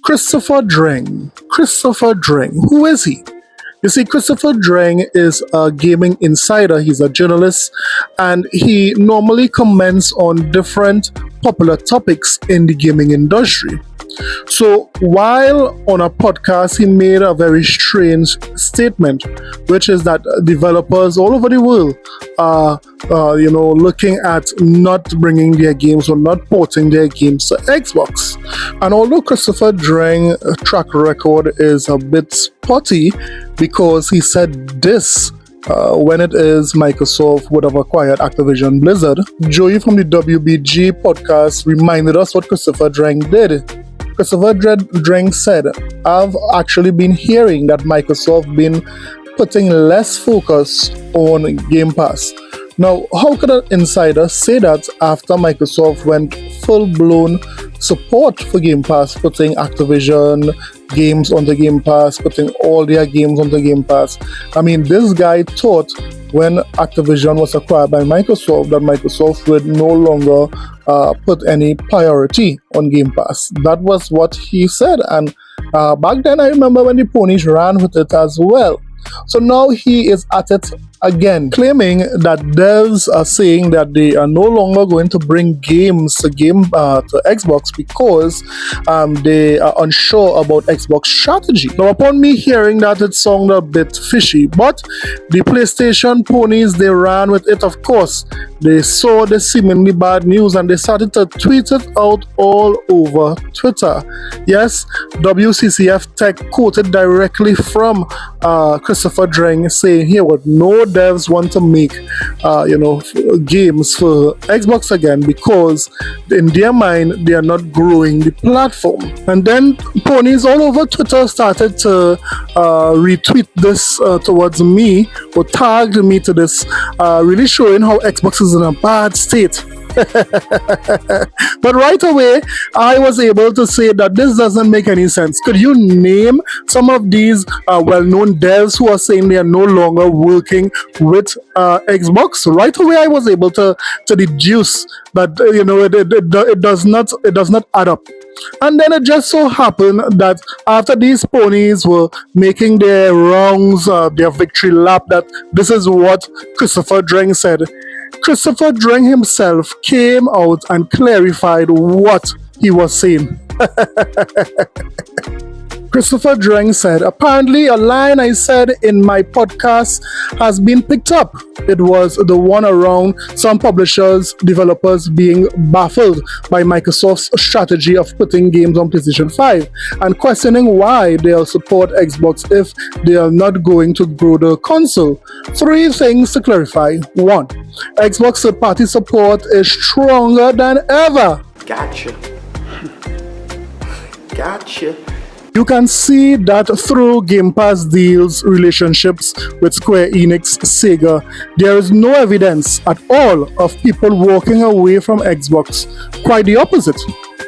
Christopher Dring. Christopher Dring. Who is he? You see, Christopher Dring is a gaming insider. He's a journalist and he normally comments on different popular topics in the gaming industry. So while on a podcast, he made a very strange statement, which is that developers all over the world are, looking at not bringing their games or not porting their games to Xbox. And although Christopher Dring's track record is a bit spotty, because he said this when it is Microsoft would have acquired Activision Blizzard, Joey from the WBG podcast reminded us what Christopher Dring did. Christopher Dring said, I've actually been hearing that Microsoft been putting less focus on Game Pass. Now, how could an insider say that after Microsoft went full-blown support for Game Pass, putting Activision games on the Game Pass, putting all their games on the Game Pass? I mean, this guy thought when Activision was acquired by Microsoft that Microsoft would no longer put any priority on Game Pass. That was what he said, and back then I remember when the ponies ran with it as well. So now he is at it again, claiming that devs are saying that they are no longer going to bring games to Xbox because they are unsure about Xbox strategy. Now, upon me hearing that, it sounded a bit fishy, but the PlayStation ponies, they ran with it, of course. They saw the seemingly bad news and they started to tweet it out all over Twitter. Yes, WCCF Tech quoted directly from Christopher Dring saying, here, what no devs want to make games for Xbox again because in their mind they are not growing the platform. And then ponies all over Twitter started to retweet this towards me or tagged me to this, really showing how Xbox is in a bad state. But right away, I was able to say that this doesn't make any sense. Could you name some of these well-known devs who are saying they are no longer working with Xbox? Right away, I was able to deduce that it does not add up. And then it just so happened that after these ponies were making their rounds, their victory lap, that this is what Christopher Dring said. Christopher Dring himself came out and clarified what he was saying. Christopher Dring said, apparently a line I said in my podcast has been picked up. It was the one around some publishers, developers being baffled by Microsoft's strategy of putting games on PlayStation 5 and questioning why they'll support Xbox if they are not going to grow the console. 3 things to clarify. 1. Xbox third-party support is stronger than ever. Gotcha. Gotcha. You can see that through Game Pass deals, relationships with Square Enix, Sega, there is no evidence at all of people walking away from Xbox. Quite the opposite.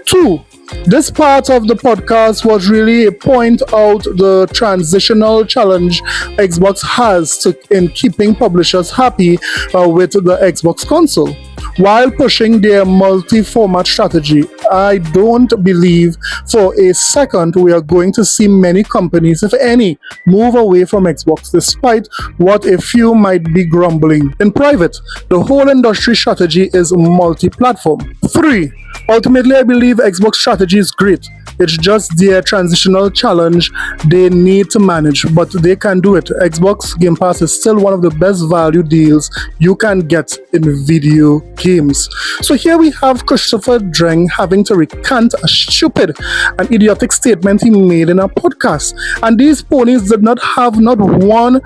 2. This part of the podcast was really a point out the transitional challenge Xbox has in keeping publishers happy with the Xbox console. While pushing their multi-format strategy, I don't believe for a second we are going to see many companies, if any, move away from Xbox, despite what a few might be grumbling. In private, the whole industry strategy is multi-platform. 3. Ultimately, I believe Xbox strategy is great. It's just their transitional challenge they need to manage, but they can do it. Xbox Game Pass is still one of the best value deals you can get in video games. So here we have Christopher Dring having to recant a stupid and idiotic statement he made in a podcast. And these ponies did not have not one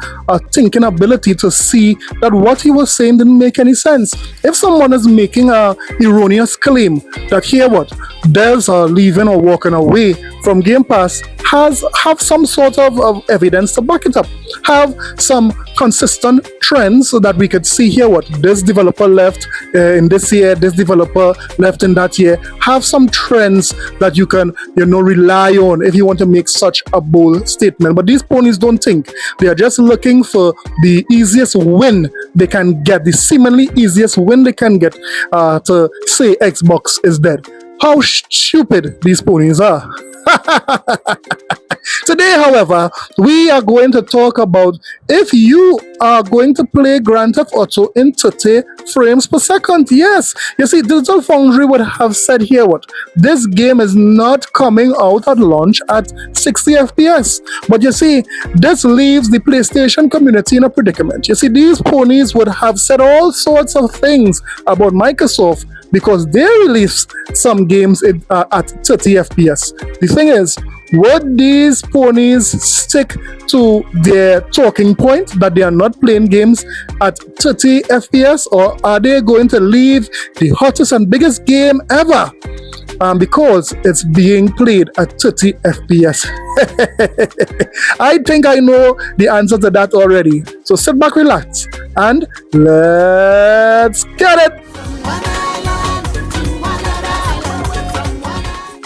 thinking ability to see that what he was saying didn't make any sense. If someone is making a erroneous claim that here what devs are leaving or walking away from Game Pass, have some sort of evidence to back it up. Have some consistent trends so that we could see here what this developer left in this year, this developer left in that year. Have some trends that you can rely on if you want to make such a bold statement. But these ponies don't think. They are just looking for the easiest win they can get, the seemingly easiest win they can get to say Xbox is dead. how stupid these ponies are. Today, however, we are going to talk about if you are going to play Grand Theft Auto in 30 frames per second. Yes, you see, Digital Foundry would have said here what this game is not coming out at launch at 60 FPS. But you see, this leaves the PlayStation community in a predicament. You see, these ponies would have said all sorts of things about Microsoft because they release some games at 30 FPS. The thing is, would these ponies stick to their talking point that they are not playing games at 30 FPS, or are they going to leave the hottest and biggest game ever because it's being played at 30 FPS? I think I know the answer to that already. So sit back, relax, and let's get it!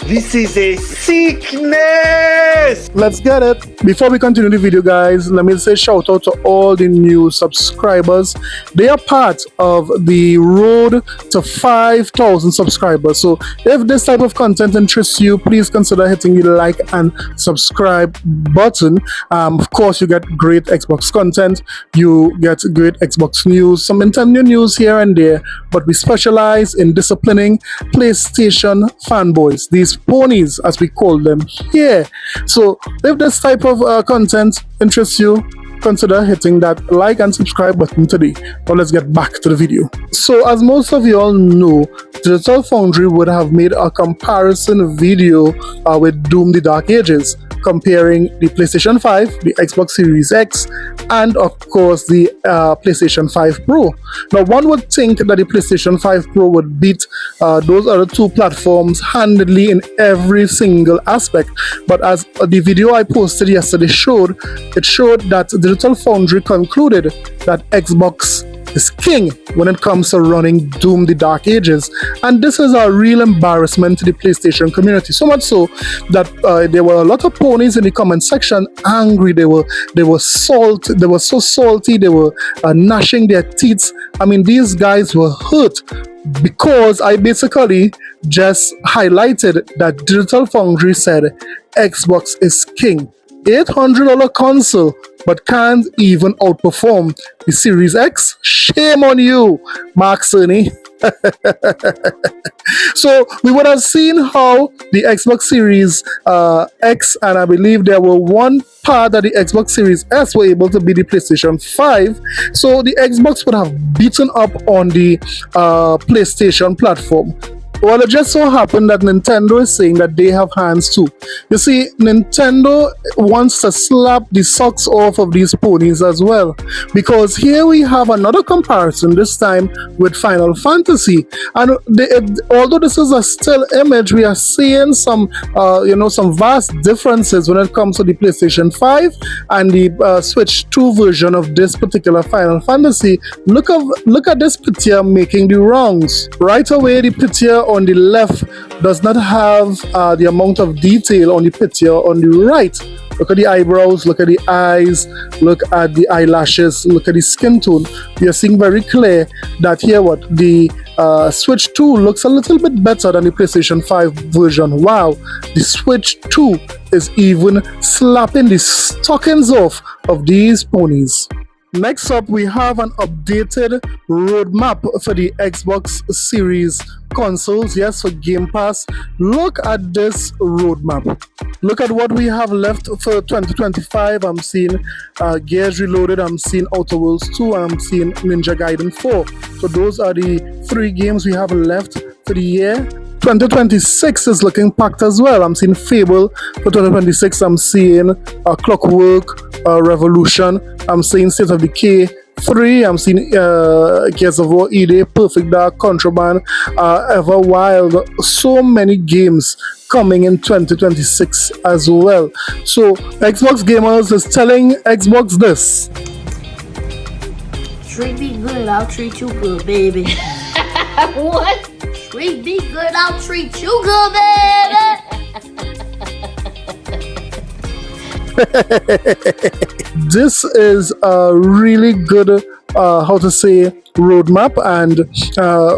This is a sickness! Let's get it! Before we continue the video, guys, let me say shout out to all the new subscribers. They are part of the road to 5,000 subscribers. So if this type of content interests you, please consider hitting the like and subscribe button. Of course, you get great Xbox content. You get great Xbox news, some Nintendo news here and there. But we specialize in disciplining PlayStation fanboys. These ponies, as we call them here. So if this type of content interests you, consider hitting that like and subscribe button today. But let's get back to the video. So as most of you all know, Digital Foundry would have made a comparison video with Doom the Dark Ages, comparing the PlayStation 5, the Xbox Series X, and of course the PlayStation 5 Pro. Now one would think that the PlayStation 5 Pro would beat those other two platforms handedly in every single aspect, but as the video I posted yesterday showed, it showed that Digital Foundry concluded that Xbox is king when it comes to running Doom the Dark Ages, and this is a real embarrassment to the PlayStation community, so much so that there were a lot of ponies in the comment section angry. They were so salty, they were gnashing their teeth. I mean, these guys were hurt because I basically just highlighted that Digital Foundry said Xbox is king. $800 console, but can't even outperform the Series X? Shame on you, Mark Sony. So we would have seen how the Xbox Series X, and I believe there were one part that the Xbox Series S were able to beat the PlayStation 5. So the Xbox would have beaten up on the PlayStation platform. Well, it just so happened that Nintendo is saying that they have hands too. You see, Nintendo wants to slap the socks off of these ponies as well. Because here we have another comparison, this time with Final Fantasy. And although this is a still image, we are seeing some vast differences when it comes to the PlayStation 5 and the Switch 2 version of this particular Final Fantasy. Look at this picture making the rounds. Right away, the picture on the left does not have the amount of detail on the picture on the right. Look at the eyebrows, look at the eyes, look at the eyelashes, look at the skin tone. We are seeing very clear that here the Switch 2 looks a little bit better than the PlayStation 5 version. Wow, the Switch 2 is even slapping the stockings off of these ponies. Next up, we have an updated roadmap for the Xbox Series consoles, yes, for Game Pass. Look at this roadmap. Look at what we have left for 2025. I'm seeing Gears Reloaded, I'm seeing Outer Worlds 2, and I'm seeing Ninja Gaiden 4. So those are the 3 games we have left for the year. 2026 is looking packed as well. I'm seeing Fable for 2026. I'm seeing Clockwork Revolution. I'm seeing State of Decay 3. I'm seeing Gears of War E-Day, Perfect Dark, Contraband, Everwild. So many games coming in 2026 as well. So Xbox gamers is telling Xbox this. Treat me good, I'll treat you good, baby. What? Treat me good, I'll treat you good, baby. This is a really good roadmap, and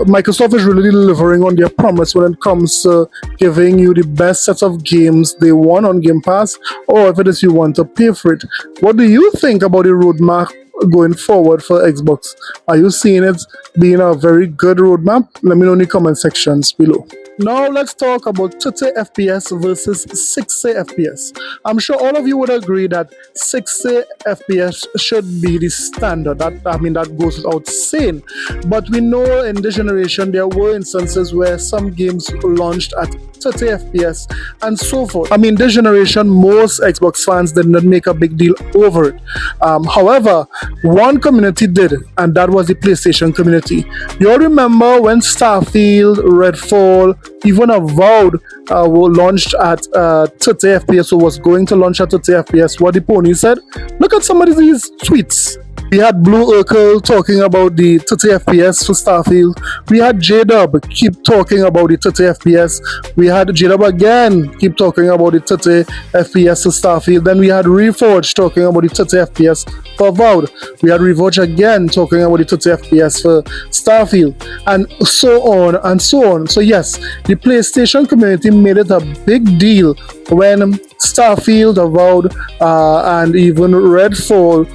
Microsoft is really delivering on their promise when it comes to giving you the best set of games they want on Game Pass, or if it is you want to pay for it. What do you think about the roadmap going forward for Xbox? Are you seeing it being a very good roadmap? Let me know in the comment sections below. Now let's talk about 30 FPS versus 60 FPS. I'm sure all of you would agree that 60 FPS should be the standard. That goes without saying. But we know in this generation there were instances where some games launched at 30 FPS and so forth. This generation, most Xbox fans did not make a big deal over it. However, one community did, and that was the PlayStation community. You all remember when Starfield, Redfall, even Avowed were launched at 30 FPS, or was going to launch at 30 FPS. What the pony said? Look at some of these tweets. We had Blue Urkel talking about the 30 FPS for Starfield. We had J-Dub keep talking about the 30 FPS. We had J-Dub again keep talking about the 30 FPS for Starfield. Then we had Reforge talking about the 30 FPS for Avowed. We had Reforge again talking about the 30 FPS for Starfield. And so on and so on. So yes, the PlayStation community made it a big deal when Starfield, Avowed, and even Redfall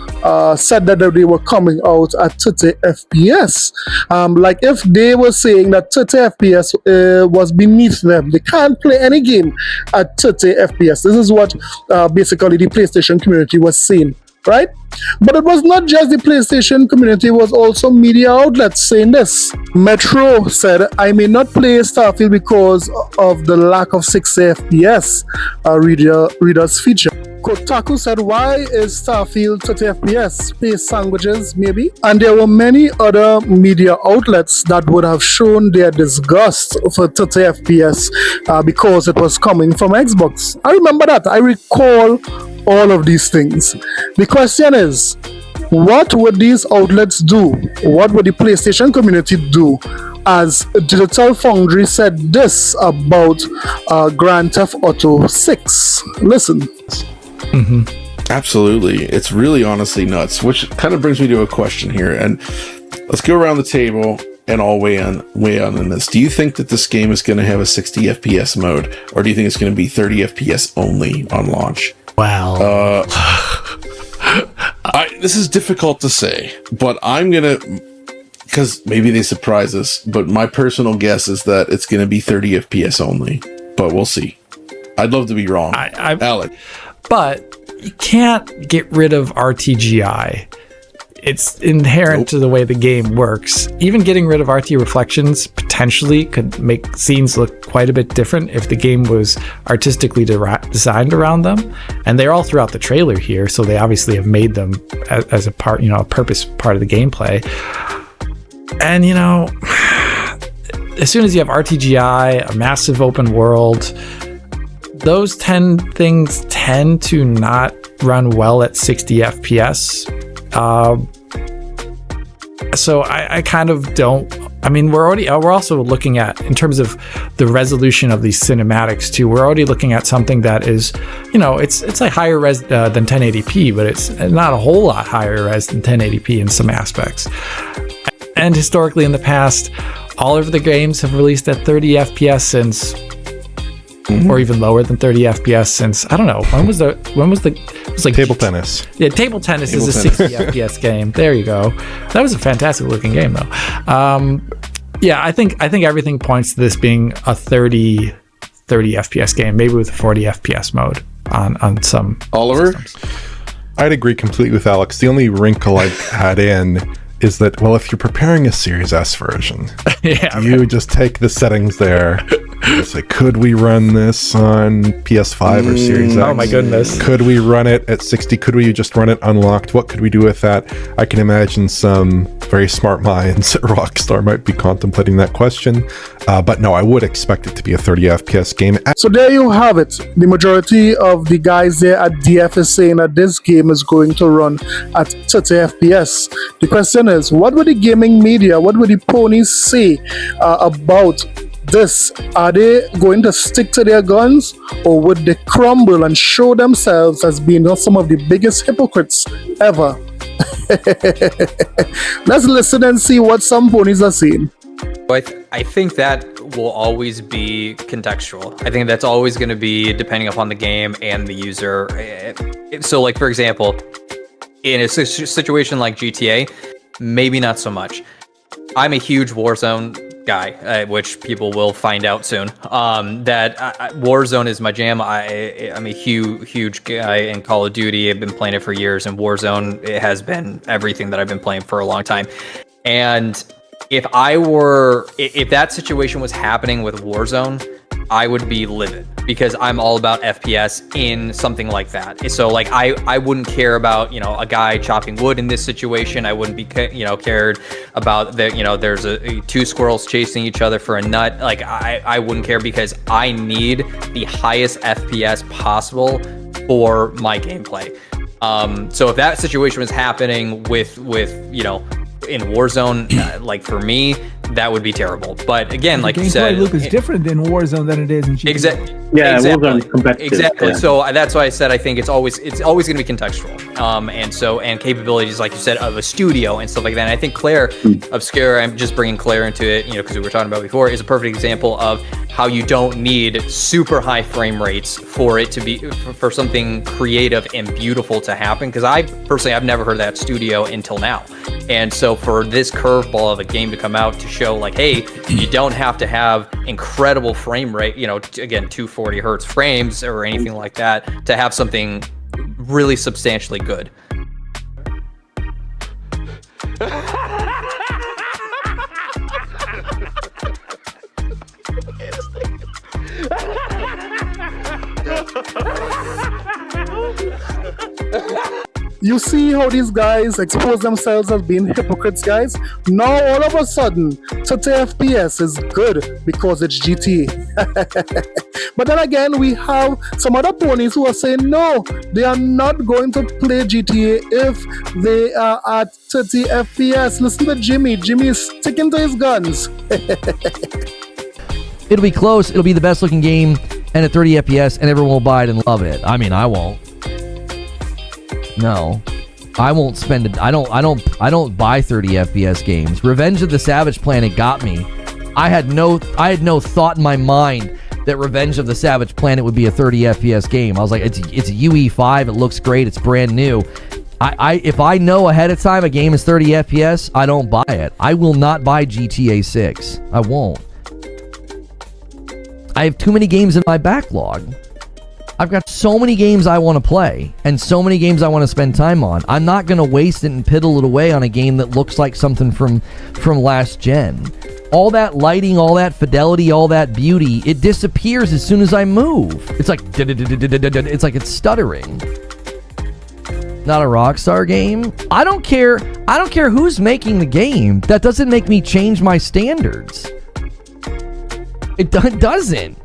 said that they were coming out at 30 FPS. Like if they were saying that 30 FPS was beneath them, they can't play any game at 30 FPS. This is what basically the PlayStation community was saying, right? But it was not just the PlayStation community, it was also media outlets saying this. Metro said, I may not play Starfield because of the lack of 60 FPS readers feature. Kotaku said, why is Starfield 30 FPS? Space sandwiches, maybe? And there were many other media outlets that would have shown their disgust for 30 FPS because it was coming from Xbox. I remember that. I recall all of these things. The question is, what would these outlets do? What would the PlayStation community do? As Digital Foundry said this about Grand Theft Auto 6. Listen. Absolutely. It's really honestly nuts, which kind of brings me to a question here. And let's go around the table and all weigh on in this. Do you think that this game is going to have a 60 FPS mode, or do you think it's going to be 30 FPS only on launch? Wow. This is difficult to say, but I'm going to, because maybe they surprise us, but my personal guess is that it's going to be 30 FPS only, but we'll see. I'd love to be wrong. Alec. But you can't get rid of RTGI. It's inherent to the way the game works. Even getting rid of RT reflections potentially could make scenes look quite a bit different if the game was artistically designed around them. And they're all throughout the trailer here, so they obviously have made them as a part, a purpose part of the gameplay. And as soon as you have RTGI, a massive open world, those things tend to not run well at 60 FPS. So I kind of don't. We're also looking at, in terms of the resolution of these cinematics too, we're already looking at something that is, it's like higher res than 1080p, but it's not a whole lot higher res than 1080p in some aspects. And historically in the past, all of the games have released at 30 FPS since, or even lower than 30 FPS since, I don't know, when was it was like Table Tennis. Yeah, Table Tennis is a 60 FPS game. There you go. That was a fantastic looking game though. I think everything points to this being a 30 FPS game, maybe with a 40 FPS mode on some Oliver? systems. I'd agree completely with Alex. The only wrinkle I'd add in is that, well, if you're preparing a Series S version, you just take the settings there and say, could we run this on PS5 or Series X? Oh my goodness. Could we run it at 60? Could we just run it unlocked? What could we do with that? I can imagine some very smart minds at Rockstar might be contemplating that question. But no, I would expect it to be a 30 FPS game. So there you have it. The majority of the guys there at DF is saying that this game is going to run at 30 FPS. The question is, what would the gaming media, what would the ponies say about this? Are they going to stick to their guns, or would they crumble and show themselves as being some of the biggest hypocrites ever? Let's listen and see what some ponies are saying. I think that will always be contextual. I think that's always going to be depending upon the game and the user. So, like, for example, in a situation like GTA, maybe not so much. I'm a huge Warzone guy, which people will find out soon. That Warzone is my jam. I'm a huge guy in Call of Duty. I've been playing it for years, and Warzone, it has been everything that I've been playing for a long time. And if that situation was happening with Warzone, I would be livid because I'm all about FPS in something like that. So like I wouldn't care about, a guy chopping wood in this situation. I wouldn't be, cared about there's two squirrels chasing each other for a nut. Like I wouldn't care because I need the highest FPS possible for my gameplay. So if that situation was happening with in Warzone, like for me, that would be terrible. But again, like you said, loop is different in Warzone than it is in GTA. Exactly. Yeah, Warzone is competitive. Exactly. Yeah. So that's why I said I think it's always going to be contextual. And capabilities, like you said, of a studio and stuff like that. And I think Claire Obscure, I'm just bringing Claire into it, because we were talking about before, is a perfect example of how you don't need super high frame rates for it to be for something creative and beautiful to happen. Because I've never heard of that studio until now. And so for this curveball of a game to come out to show like, hey, you don't have to have incredible frame rate, again, 240 hertz frames or anything like that to have something really substantially good. You see how these guys expose themselves as being hypocrites, guys? Now all of a sudden, 30 FPS is good because it's GTA. But then again, we have some other ponies who are saying no, they are not going to play GTA if they are at 30 FPS. Listen to Jimmy. Jimmy is sticking to his guns. It'll be close. It'll be the best looking game and at 30 FPS, and everyone will buy it and love it. I mean, I won't. No, I won't spend it. I don't buy 30 FPS games. Revenge of the Savage Planet got me. I had no thought in my mind that Revenge of the Savage Planet would be a 30 FPS game. I was like, it's a UE5. It looks great. It's brand new. If I know ahead of time a game is 30 FPS, I don't buy it. I will not buy GTA 6. I won't. I have too many games in my backlog. I've got so many games I want to play and so many games I want to spend time on. I'm not going to waste it and piddle it away on a game that looks like something from last gen. All that lighting, all that fidelity, all that beauty, it disappears as soon as I move. It's like it's stuttering. Not a Rockstar game. I don't care who's making the game. That doesn't make me change my standards. It doesn't.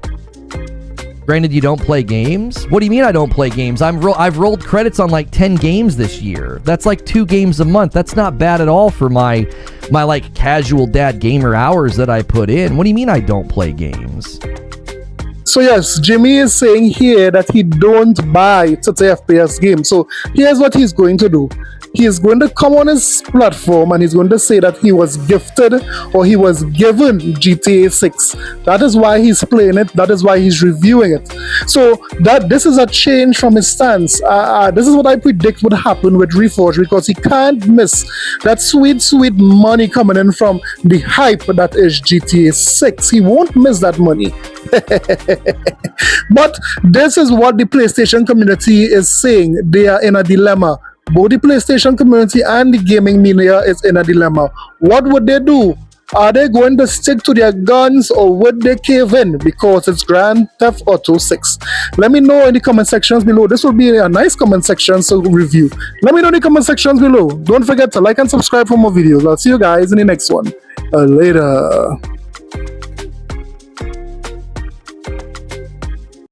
Granted, you don't play games? What do you mean I don't play games? I've rolled credits on like 10 games this year. That's like 2 games a month. That's not bad at all for my like casual dad gamer hours that I put in. What do you mean I don't play games? So yes, Jimmy is saying here that he don't buy 30 FPS games. So here's what he's going to do. He is going to come on his platform and he's going to say that he was gifted or he was given GTA 6. That is why he's playing it. That is why he's reviewing it. So this is a change from his stance. This is what I predict would happen with Reforged, because he can't miss that sweet money coming in from the hype that is GTA 6. He won't miss that money. But this is what the PlayStation community is saying. They are in a dilemma. Both the PlayStation community and the gaming media is in a dilemma. What would they do? Are they going to stick to their guns or would they cave in because it's Grand Theft Auto 6? Let me know in the comment sections below. This will be a nice comment section to review. Let me know in the comment sections below. Don't forget to like and subscribe for more videos. I'll see you guys in the next one. Later.